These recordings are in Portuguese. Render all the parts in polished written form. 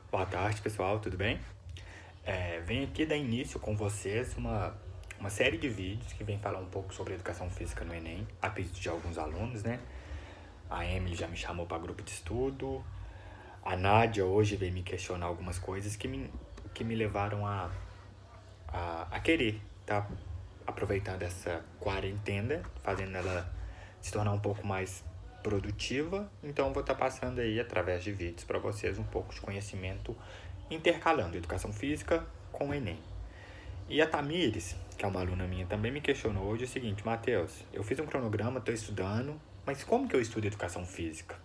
Boa tarde, pessoal, tudo bem? Venho aqui dar início com vocês uma série de vídeos que vem falar um pouco sobre educação física no Enem, a pedido de alguns alunos, né? A Emily já me chamou para grupo de estudo, a Nádia hoje veio me questionar algumas coisas que me levaram a querer tá aproveitando essa quarentena, fazendo ela se tornar um pouco mais produtiva. Então, vou estar passando aí, através de vídeos, para vocês um pouco de conhecimento, intercalando educação física com o Enem. E a Tamires, que é uma aluna minha, também me questionou hoje o seguinte: Matheus, eu fiz um cronograma, estou estudando, mas como que eu estudo educação física?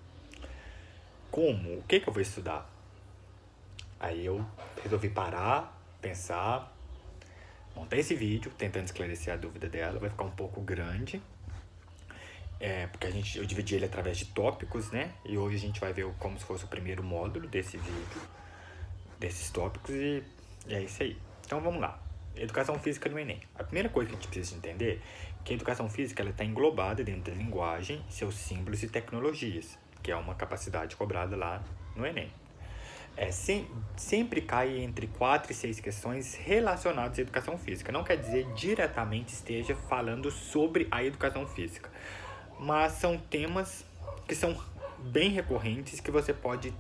Como? O que eu vou estudar? Aí eu resolvi parar, pensar, montei esse vídeo tentando esclarecer a dúvida dela. Vai ficar um pouco grande, porque eu dividi ele através de tópicos, né? E hoje a gente vai ver como se fosse o primeiro módulo desse vídeo, desses tópicos, e é isso aí. Então vamos lá. Educação física no Enem. A primeira coisa que a gente precisa entender é que a educação física está englobada dentro da linguagem, seus símbolos e tecnologias, que é uma capacidade cobrada lá no Enem. Sempre cai entre 4 e 6 questões relacionadas à educação física. Não quer dizer diretamente esteja falando sobre a educação física, mas são temas que são bem recorrentes, que você pode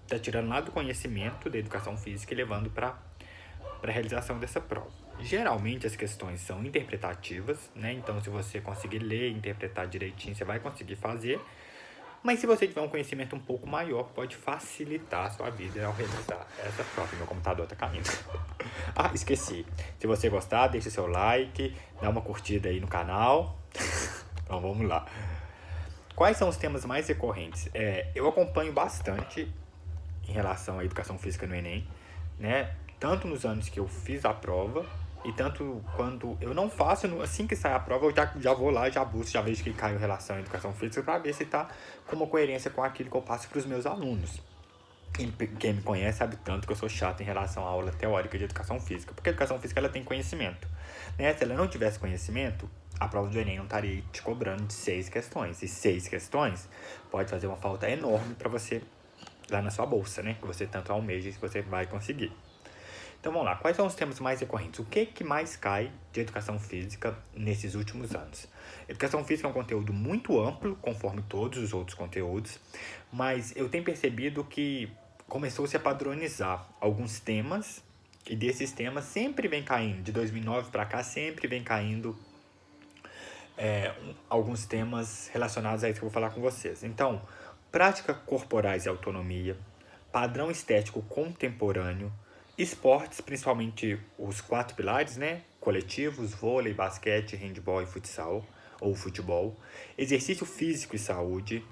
estar tirando lá do conhecimento da educação física e levando para a realização dessa prova. Geralmente as questões são interpretativas, né? Então, se você conseguir ler e interpretar direitinho, você vai conseguir fazer. Mas se você tiver um conhecimento um pouco maior, pode facilitar a sua vida ao realizar essa prova. Meu computador tá caindo. Ah, esqueci. Se você gostar, deixe seu like, dá uma curtida aí no canal. Então vamos lá. Quais são os temas mais recorrentes? Eu acompanho bastante em relação à educação física no Enem, né? Tanto nos anos que eu fiz a prova, e tanto quando eu não faço, assim que sai a prova, eu já vou lá, já busco, já vejo que caiu relação à educação física, para ver se está com uma coerência com aquilo que eu passo para os meus alunos. E quem me conhece sabe tanto que eu sou chato em relação à aula teórica de educação física, porque a educação física ela tem conhecimento, né? Se ela não tivesse conhecimento, a prova do Enem não estaria te cobrando de 6 questões. E 6 questões pode fazer uma falta enorme para você lá na sua bolsa, né? Que você tanto almeja e que você vai conseguir. Então vamos lá, quais são os temas mais recorrentes? O que mais cai de educação física nesses últimos anos? Educação física é um conteúdo muito amplo, conforme todos os outros conteúdos, mas eu tenho percebido que começou-se a padronizar alguns temas, e desses temas sempre vem caindo, de 2009 para cá sempre vem caindo alguns temas relacionados a isso que eu vou falar com vocês. Então, práticas corporais e autonomia, padrão estético contemporâneo, esportes, principalmente os 4 pilares, né? Coletivos, vôlei, basquete, handball e futsal, ou futebol, exercício físico e saúde,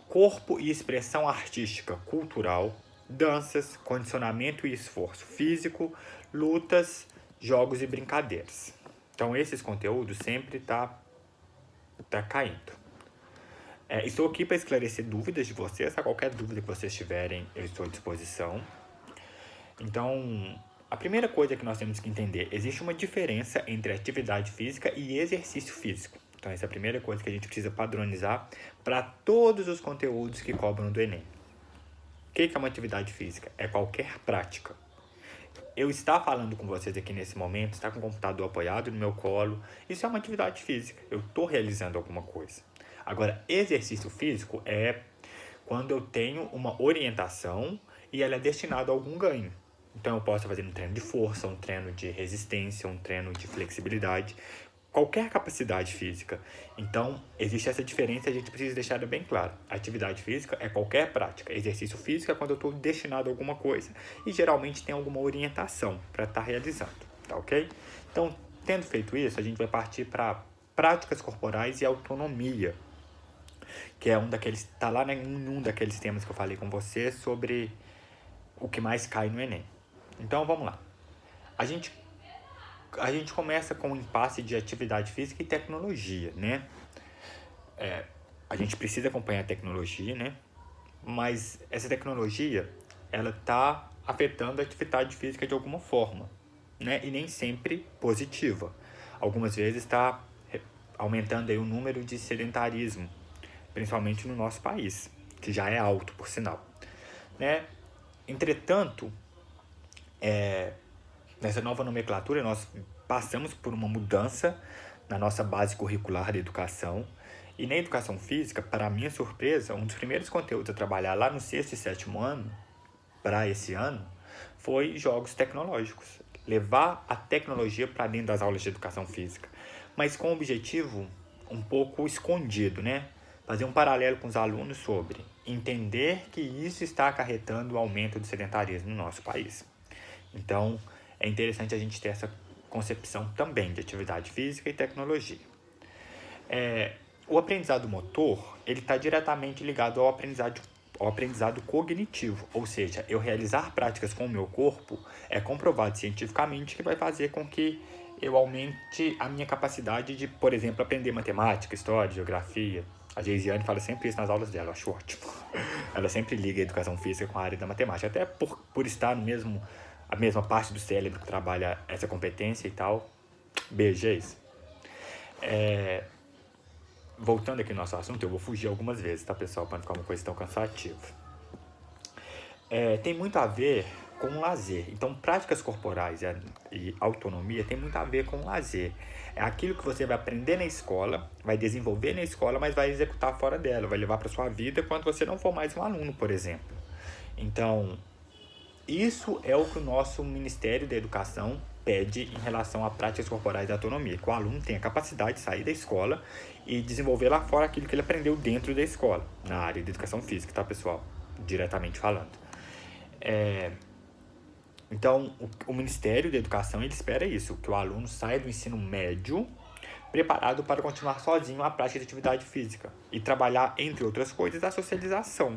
corpo e expressão artística cultural, danças, condicionamento e esforço físico, lutas, jogos e brincadeiras. Então, esses conteúdos sempre tá caindo. Estou aqui para esclarecer dúvidas de vocês. A qualquer dúvida que vocês tiverem, eu estou à disposição. Então, a primeira coisa que nós temos que entender: existe uma diferença entre atividade física e exercício físico. Então, essa é a primeira coisa que a gente precisa padronizar para todos os conteúdos que cobram do Enem. O que é uma atividade física? É qualquer prática. Eu estar falando com vocês aqui nesse momento, estar com o computador apoiado no meu colo, isso é uma atividade física. Eu estou realizando alguma coisa. Agora, exercício físico é quando eu tenho uma orientação e ela é destinada a algum ganho. Então, eu posso fazer um treino de força, um treino de resistência, um treino de flexibilidade, qualquer capacidade física. Então, existe essa diferença e a gente precisa deixar bem claro. Atividade física é qualquer prática. Exercício físico é quando eu estou destinado a alguma coisa e geralmente tem alguma orientação para estar realizando, tá ok? Então, tendo feito isso, a gente vai partir para práticas corporais e autonomia, que é tá lá em um daqueles temas que eu falei com você sobre o que mais cai no Enem. Então, vamos lá. A gente começa com o impasse de atividade física e tecnologia, né? A gente precisa acompanhar a tecnologia, né? Mas essa tecnologia, ela tá afetando a atividade física de alguma forma, né? E nem sempre positiva. Algumas vezes está aumentando aí o número de sedentarismo, principalmente no nosso país, que já é alto, por sinal, né? Entretanto, nessa nova nomenclatura, nós passamos por uma mudança na nossa base curricular da educação. E na educação física, para minha surpresa, um dos primeiros conteúdos a trabalhar lá no sexto e sétimo ano, para esse ano, foi jogos tecnológicos. Levar a tecnologia para dentro das aulas de educação física. Mas com um objetivo um pouco escondido, né? Fazer um paralelo com os alunos sobre entender que isso está acarretando o aumento do sedentarismo no nosso país. Então, é interessante a gente ter essa concepção também de atividade física e tecnologia. O aprendizado motor, ele está diretamente ligado ao aprendizado cognitivo, ou seja, eu realizar práticas com o meu corpo é comprovado cientificamente que vai fazer com que eu aumente a minha capacidade de, por exemplo, aprender matemática, história, geografia. A Geisiane fala sempre isso nas aulas dela, eu acho ótimo. Ela sempre liga a educação física com a área da matemática, até por estar no mesmo, a mesma parte do cérebro que trabalha essa competência e tal. Beijo, é isso. Voltando aqui no nosso assunto, eu vou fugir algumas vezes, tá, pessoal? Para não ficar uma coisa tão cansativa. Tem muito a ver com lazer. Então, práticas corporais e autonomia tem muito a ver com lazer. É aquilo que você vai aprender na escola, vai desenvolver na escola, mas vai executar fora dela, vai levar para sua vida quando você não for mais um aluno, por exemplo. Então, isso é o que o nosso Ministério da Educação pede em relação a práticas corporais de autonomia, que o aluno tenha a capacidade de sair da escola e desenvolver lá fora aquilo que ele aprendeu dentro da escola, na área de educação física, tá, pessoal? Diretamente falando. Então, o Ministério da Educação ele espera isso, que o aluno saia do ensino médio preparado para continuar sozinho a prática de atividade física e trabalhar, entre outras coisas, a socialização.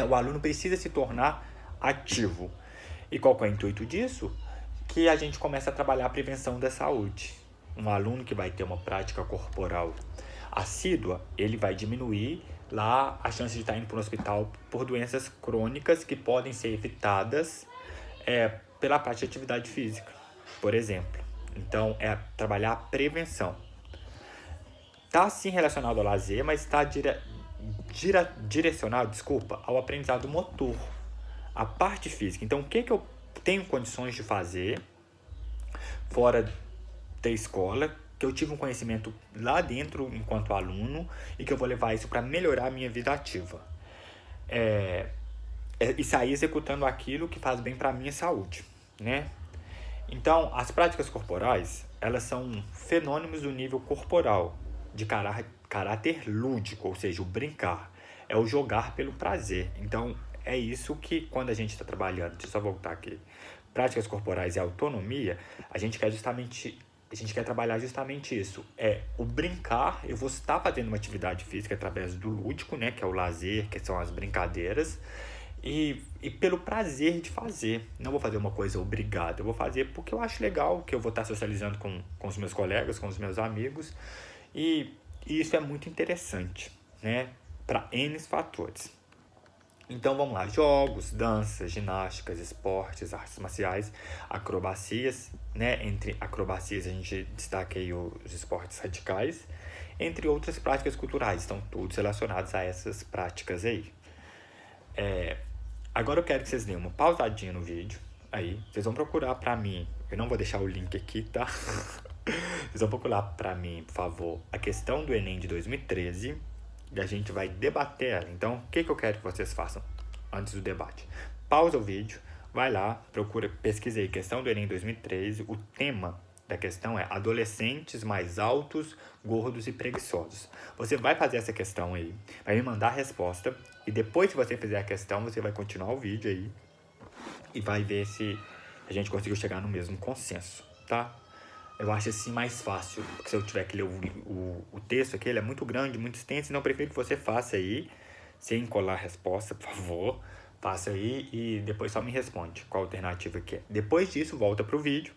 O aluno precisa se tornar ativo. E qual que é o intuito disso? Que a gente começa a trabalhar a prevenção da saúde. Um aluno que vai ter uma prática corporal assídua, ele vai diminuir lá a chance de estar indo para um hospital por doenças crônicas que podem ser evitadas pela prática de atividade física, por exemplo. Então, é trabalhar a prevenção. Está sim relacionado ao lazer, mas está direcionado, ao aprendizado motor, a parte física. Então, o que eu tenho condições de fazer fora da escola, que eu tive um conhecimento lá dentro enquanto aluno e que eu vou levar isso para melhorar a minha vida ativa. E sair executando aquilo que faz bem para a minha saúde, né? Então, as práticas corporais, elas são fenômenos do nível corporal, de caráter lúdico, ou seja, o brincar. É o jogar pelo prazer. Então, é isso que, quando a gente está trabalhando, deixa eu só voltar aqui, práticas corporais e autonomia, a gente quer trabalhar justamente isso. O brincar, eu vou estar fazendo uma atividade física através do lúdico, né, que é o lazer, que são as brincadeiras, e pelo prazer de fazer. Não vou fazer uma coisa obrigada, eu vou fazer porque eu acho legal, que eu vou estar socializando com os meus colegas, com os meus amigos, e isso é muito interessante, né, para N fatores. Então vamos lá, jogos, danças, ginásticas, esportes, artes marciais, acrobacias, né? Entre acrobacias a gente destaca aí os esportes radicais, entre outras práticas culturais, estão todos relacionados a essas práticas aí. Agora eu quero que vocês deem uma pausadinha no vídeo, aí, vocês vão procurar pra mim, eu não vou deixar o link aqui, tá? Vocês vão procurar pra mim, por favor, a questão do Enem de 2013, e a gente vai debater ela. Então, o que eu quero que vocês façam antes do debate? Pausa o vídeo, vai lá, pesquisa aí, questão do Enem 2013. O tema da questão é adolescentes mais altos, gordos e preguiçosos. Você vai fazer essa questão aí, vai me mandar a resposta, e depois que você fizer a questão, você vai continuar o vídeo aí e vai ver se a gente conseguiu chegar no mesmo consenso, tá? Eu acho assim mais fácil, porque se eu tiver que ler o texto aqui, ele é muito grande, muito extenso, então eu prefiro que você faça aí, sem colar a resposta, por favor, faça aí e depois só me responde qual alternativa que é. Depois disso, volta pro vídeo,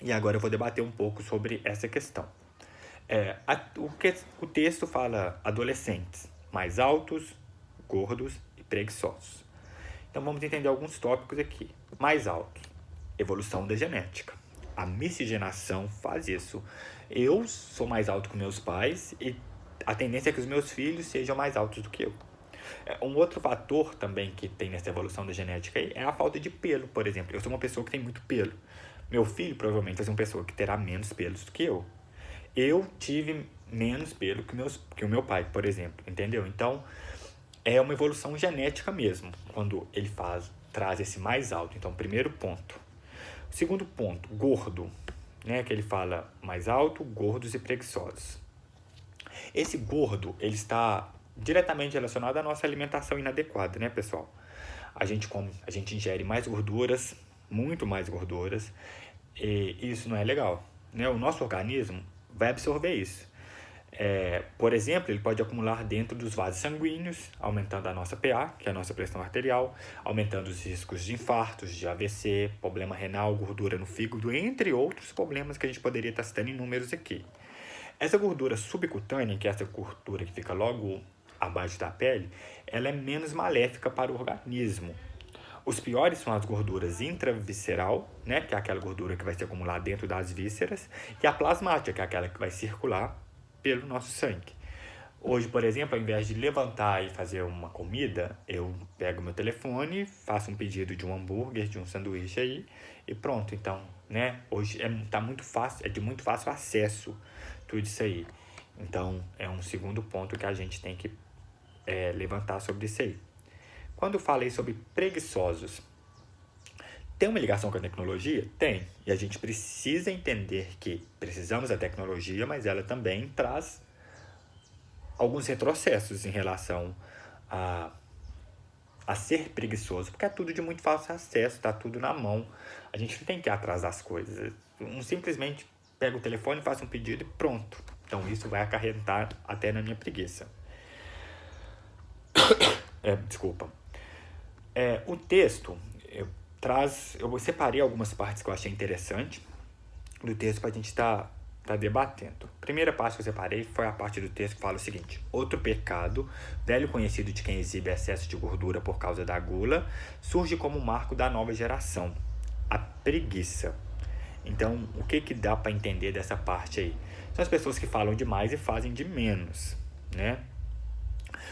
e agora eu vou debater um pouco sobre essa questão. O texto fala adolescentes mais altos, gordos e preguiçosos. Então vamos entender alguns tópicos aqui. Mais alto, evolução da genética. A miscigenação faz isso. Eu sou mais alto que meus pais e a tendência é que os meus filhos sejam mais altos do que eu. Um outro fator também que tem nessa evolução da genética aí é a falta de pelo, por exemplo. Eu sou uma pessoa que tem muito pelo. Meu filho provavelmente vai ser uma pessoa que terá menos pelos do que eu. Eu tive menos pelo que o meu pai, por exemplo, entendeu? Então, é uma evolução genética mesmo, quando ele traz esse mais alto. Então, primeiro ponto. Segundo ponto, gordo, né? Que ele fala mais alto, gordos e preguiçosos. Esse gordo, ele está diretamente relacionado à nossa alimentação inadequada, né, pessoal? A gente ingere mais gorduras, muito mais gorduras, e isso não é legal, né? O nosso organismo vai absorver isso. Por exemplo, ele pode acumular dentro dos vasos sanguíneos, aumentando a nossa PA, que é a nossa pressão arterial, aumentando os riscos de infartos, de AVC, problema renal, gordura no fígado, entre outros problemas que a gente poderia estar citando em números aqui. Essa gordura subcutânea, que é essa gordura que fica logo abaixo da pele, ela é menos maléfica para o organismo. Os piores são as gorduras intravisceral, né, que é aquela gordura que vai se acumular dentro das vísceras, e a plasmática, que é aquela que vai circular pelo nosso sangue. Hoje, por exemplo, ao invés de levantar e fazer uma comida, eu pego meu telefone, faço um pedido de um hambúrguer, de um sanduíche aí e pronto. Então, né, hoje tá muito fácil, é de muito fácil acesso tudo isso aí. Então, é um segundo ponto que a gente tem que levantar sobre isso aí. Quando eu falei sobre preguiçosos, tem uma ligação com a tecnologia? Tem. E a gente precisa entender que precisamos da tecnologia, mas ela também traz alguns retrocessos em relação a ser preguiçoso, porque é tudo de muito fácil acesso, está tudo na mão. A gente não tem que ir atrás das coisas. Não simplesmente pega o telefone, faz um pedido e pronto. Então isso vai acarretar até na minha preguiça. Desculpa. O texto eu separei algumas partes que eu achei interessante do texto para a gente estar debatendo. A primeira parte que eu separei foi a parte do texto que fala o seguinte: outro pecado, velho conhecido de quem exibe excesso de gordura por causa da gula, surge como marco da nova geração, a preguiça. Então, o que dá para entender dessa parte aí? São as pessoas que falam demais e fazem de menos, né?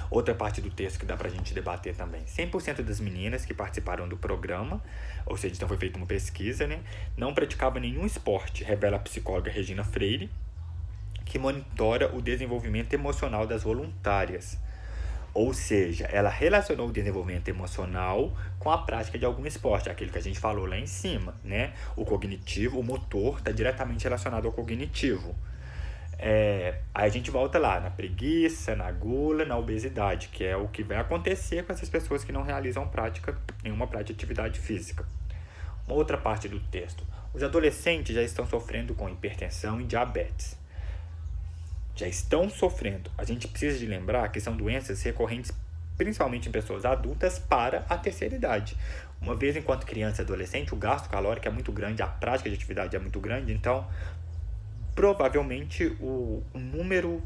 Outra parte do texto que dá pra gente debater também. 100% das meninas que participaram do programa, ou seja, então foi feita uma pesquisa, né, não praticavam nenhum esporte, revela a psicóloga Regina Freire, que monitora o desenvolvimento emocional das voluntárias. Ou seja, ela relacionou o desenvolvimento emocional com a prática de algum esporte, aquele que a gente falou lá em cima, né? O cognitivo, o motor está diretamente relacionado ao cognitivo. Aí a gente volta lá na preguiça, na gula, na obesidade, que é o que vai acontecer com essas pessoas que não realizam nenhuma prática de atividade física. Uma outra parte do texto: os adolescentes já estão sofrendo com hipertensão e diabetes. Já estão sofrendo. A gente precisa de lembrar que são doenças recorrentes principalmente em pessoas adultas para a terceira idade. Uma vez enquanto criança e adolescente, o gasto calórico é muito grande, a prática de atividade é muito grande, então provavelmente o número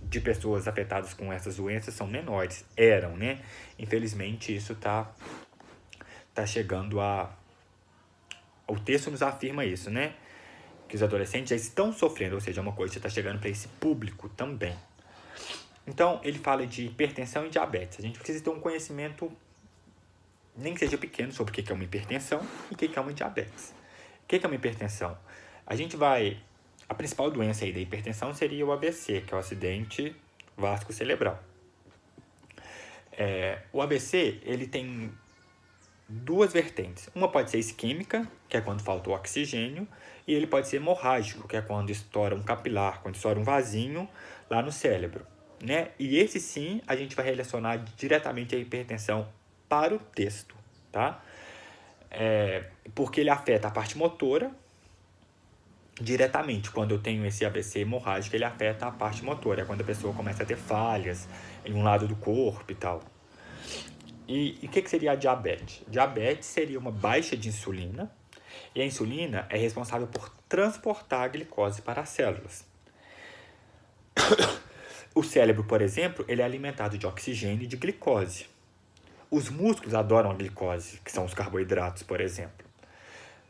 de pessoas afetadas com essas doenças são menores. Eram, né? Infelizmente, isso tá chegando o texto nos afirma isso, né? Que os adolescentes já estão sofrendo, ou seja, é uma coisa que está chegando para esse público também. Então, ele fala de hipertensão e diabetes. A gente precisa ter um conhecimento, nem que seja pequeno, sobre o que é uma hipertensão e o que é uma diabetes. O que é uma hipertensão? A principal doença aí da hipertensão seria o AVC, que é o acidente vasculocerebral. O AVC, ele tem duas vertentes. Uma pode ser isquêmica, que é quando falta o oxigênio, e ele pode ser hemorrágico, que é quando estoura um capilar, quando estoura um vasinho lá no cérebro, né? E esse sim, a gente vai relacionar diretamente a hipertensão para o texto, tá? Porque ele afeta a parte motora, diretamente. Quando eu tenho esse AVC hemorrágico, ele afeta a parte motora, é quando a pessoa começa a ter falhas em um lado do corpo e tal. E o que seria a diabetes? Diabetes seria uma baixa de insulina, e a insulina é responsável por transportar a glicose para as células. O cérebro, por exemplo, ele é alimentado de oxigênio e de glicose. Os músculos adoram a glicose, que são os carboidratos, por exemplo.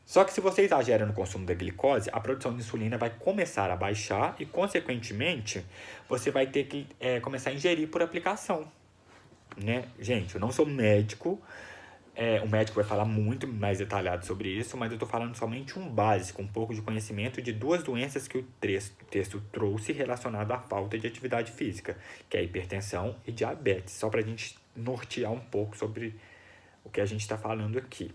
Só que se você exagera no consumo da glicose, a produção de insulina vai começar a baixar e, consequentemente, você vai ter que começar a ingerir por aplicação. né? Gente, eu não sou médico, o médico vai falar muito mais detalhado sobre isso, mas eu estou falando somente um básico, um pouco de conhecimento de duas doenças que o texto trouxe relacionado à falta de atividade física, que é a hipertensão e diabetes, só para a gente nortear um pouco sobre o que a gente está falando aqui.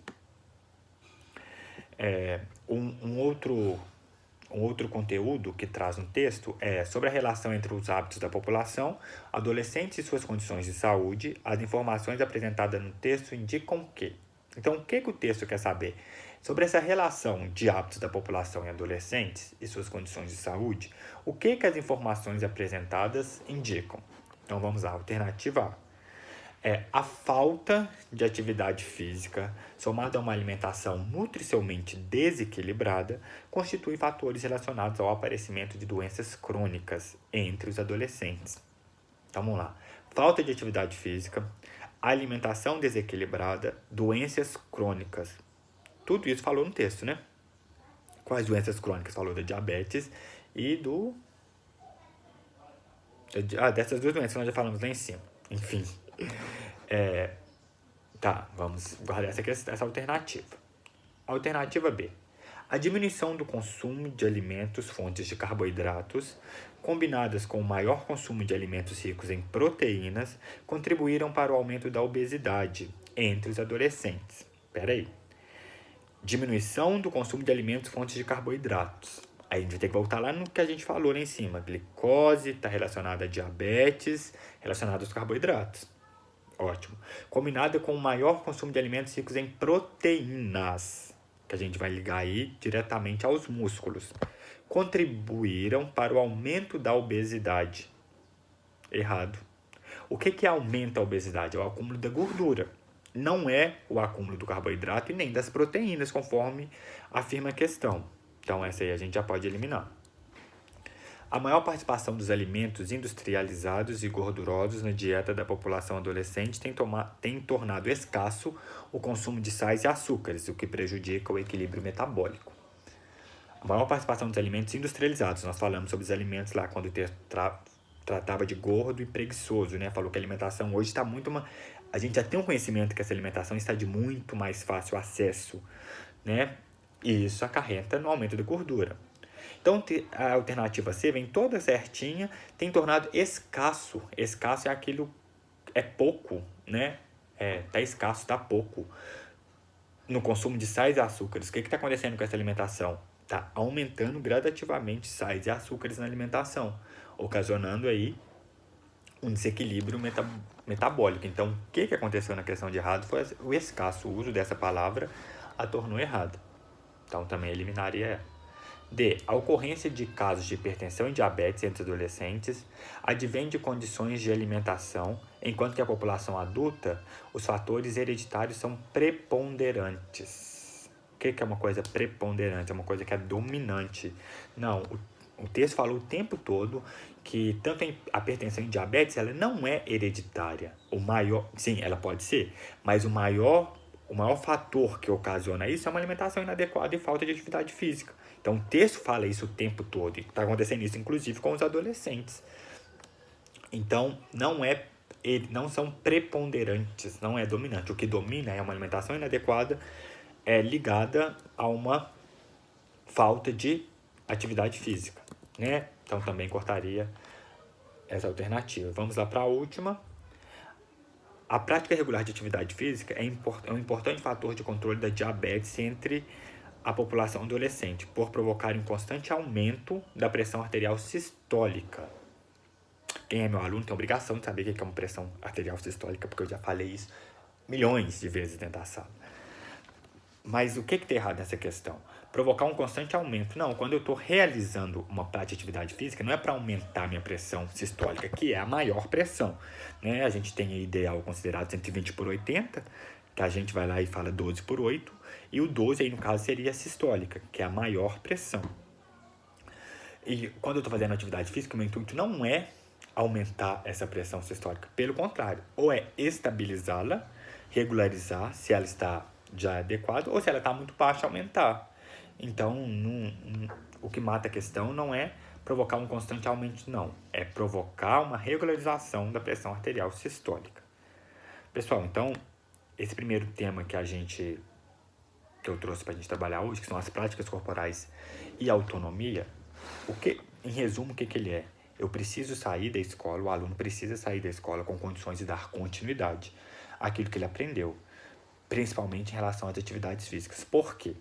Um outro conteúdo que traz no texto é sobre a relação entre os hábitos da população, adolescentes e suas condições de saúde. As informações apresentadas no texto indicam que. Então, o que o texto quer saber? Sobre essa relação de hábitos da população e adolescentes e suas condições de saúde, o que as informações apresentadas indicam? Então, vamos lá. Alternativa A. A falta de atividade física, somada a uma alimentação nutricionalmente desequilibrada, constitui fatores relacionados ao aparecimento de doenças crônicas entre os adolescentes. Então vamos lá. Falta de atividade física, alimentação desequilibrada, doenças crônicas. Tudo isso falou no texto, né? Quais doenças crônicas? Falou da diabetes e dessas duas doenças que nós já falamos lá em cima. Enfim. Tá, vamos guardar essa alternativa. Alternativa B. A diminuição do consumo de alimentos fontes de carboidratos, combinadas com o maior consumo de alimentos ricos em proteínas, contribuíram para o aumento da obesidade entre os adolescentes. Espera aí. Diminuição do consumo de alimentos fontes de carboidratos. Aí a gente vai ter que voltar lá no que a gente falou lá em cima. Glicose está relacionada a diabetes, relacionada aos carboidratos. Ótimo. Combinada com o maior consumo de alimentos ricos em proteínas, que a gente vai ligar aí diretamente aos músculos, contribuíram para o aumento da obesidade. Errado. O que aumenta a obesidade? É o acúmulo da gordura. Não é o acúmulo do carboidrato e nem das proteínas, conforme afirma a questão. Então, essa aí a gente já pode eliminar. A maior participação dos alimentos industrializados e gordurosos na dieta da população adolescente tem tornado escasso o consumo de sais e açúcares, o que prejudica o equilíbrio metabólico. A maior participação dos alimentos industrializados, nós falamos sobre os alimentos lá quando o texto tratava de gordo e preguiçoso, né? Falou que a alimentação hoje está muito... A gente já tem um conhecimento que essa alimentação está de muito mais fácil acesso, né? E isso acarreta no aumento da gordura. Então, a alternativa C vem toda certinha, tem tornado escasso. Escasso é aquilo, é pouco, né? Tá escasso, tá pouco. No consumo de sais e açúcares. O que está acontecendo com essa alimentação? Está aumentando gradativamente sais e açúcares na alimentação, ocasionando aí um desequilíbrio metabólico. Então, o que aconteceu na questão de errado foi o escasso uso dessa palavra a tornou errada. Então, também eliminaria ela. D. A ocorrência de casos de hipertensão e diabetes entre adolescentes advém de condições de alimentação, enquanto que a população adulta, os fatores hereditários são preponderantes. O que é uma coisa preponderante? É uma coisa que é dominante. Não, o texto falou o tempo todo que tanto a hipertensão e diabetes ela não é hereditária. Sim, ela pode ser, mas o maior fator que ocasiona isso é uma alimentação inadequada e falta de atividade física. Então, o texto fala isso o tempo todo. Está acontecendo isso, inclusive, com os adolescentes. Então, não são preponderantes, não é dominante. O que domina é uma alimentação inadequada ligada a uma falta de atividade física, né? Então, também cortaria essa alternativa. Vamos lá para a última. A prática regular de atividade física é um importante fator de controle da diabetes entre a população adolescente, por provocar um constante aumento da pressão arterial sistólica. Quem é meu aluno tem a obrigação de saber o que é uma pressão arterial sistólica, porque eu já falei isso milhões de vezes dentro da sala. Mas o que está errado nessa questão? Provocar um constante aumento. Não, quando eu estou realizando uma prática de atividade física, não é para aumentar a minha pressão sistólica, que é a maior pressão. Né? A gente tem a ideal considerado 120/80, que a gente vai lá e fala 12/8, e o 12 aí no caso seria a sistólica, que é a maior pressão. E quando eu estou fazendo atividade física, o meu intuito não é aumentar essa pressão sistólica, pelo contrário, ou é estabilizá-la, regularizar se ela está já adequada, ou se ela está muito baixa, aumentar. Então, o que mata a questão não é provocar um constante aumento, não. É provocar uma regularização da pressão arterial sistólica. Pessoal, então, esse primeiro tema que eu trouxe pra gente trabalhar hoje, que são as práticas corporais e autonomia, em resumo, o que ele é? Eu preciso sair da escola, o aluno precisa sair da escola com condições de dar continuidade àquilo que ele aprendeu, principalmente em relação às atividades físicas. Por quê?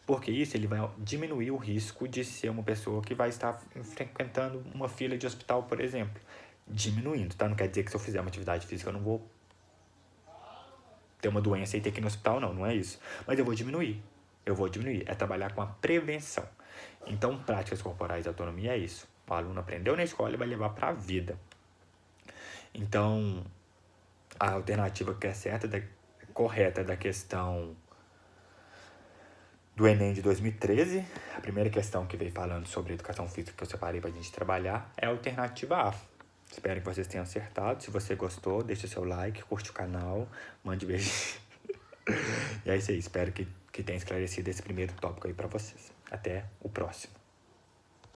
Porque isso ele vai diminuir o risco de ser uma pessoa que vai estar frequentando uma fila de hospital, por exemplo. Diminuindo, tá? Não quer dizer que se eu fizer uma atividade física eu não vou ter uma doença e ter que ir no hospital, não é isso. Mas eu vou diminuir. É trabalhar com a prevenção. Então, práticas corporais de autonomia é isso. O aluno aprendeu na escola e vai levar para a vida. Então, a alternativa que é correta da questão do Enem de 2013, a primeira questão que veio falando sobre educação física que eu separei para a gente trabalhar é a alternativa A. Espero que vocês tenham acertado. Se você gostou, deixe o seu like, curte o canal, mande beijo. E é isso aí. Espero que tenha esclarecido esse primeiro tópico aí para vocês. Até o próximo.